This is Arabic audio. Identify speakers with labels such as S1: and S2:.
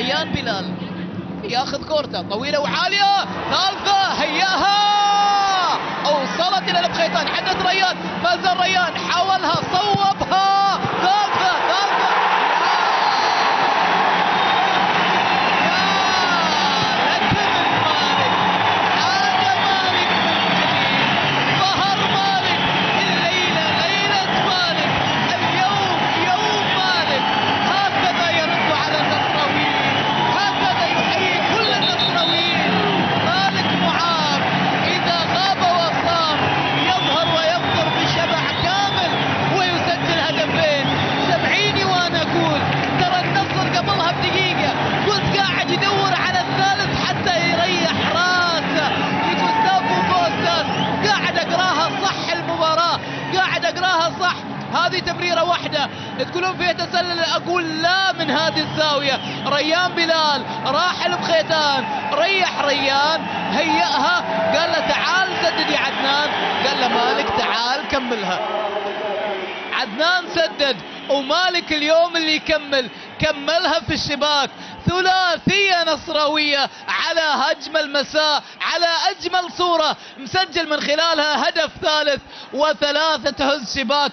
S1: ريان بلال ياخذ كورته طويله وعاليه، ثالثه هياها، اوصلت الى البخيتان، حدث ريان، ما زال ريان حاولها صوبها، ثالثه صح. هذه تمريرة واحدة تقولون فيها تسلل، اقول لا، من هذه الزاوية ريان بلال راح البخيتان، ريح ريان، هيئها، قال له تعال سدد يا عدنان، قال له مالك تعال كملها. عدنان سدد ومالك اليوم اللي كملها في الشباك. ثلاثية نصراوية على أجمل مساء، على أجمل صورة، مسجل من خلالها هدف ثالث وثلاثة تهز شباك.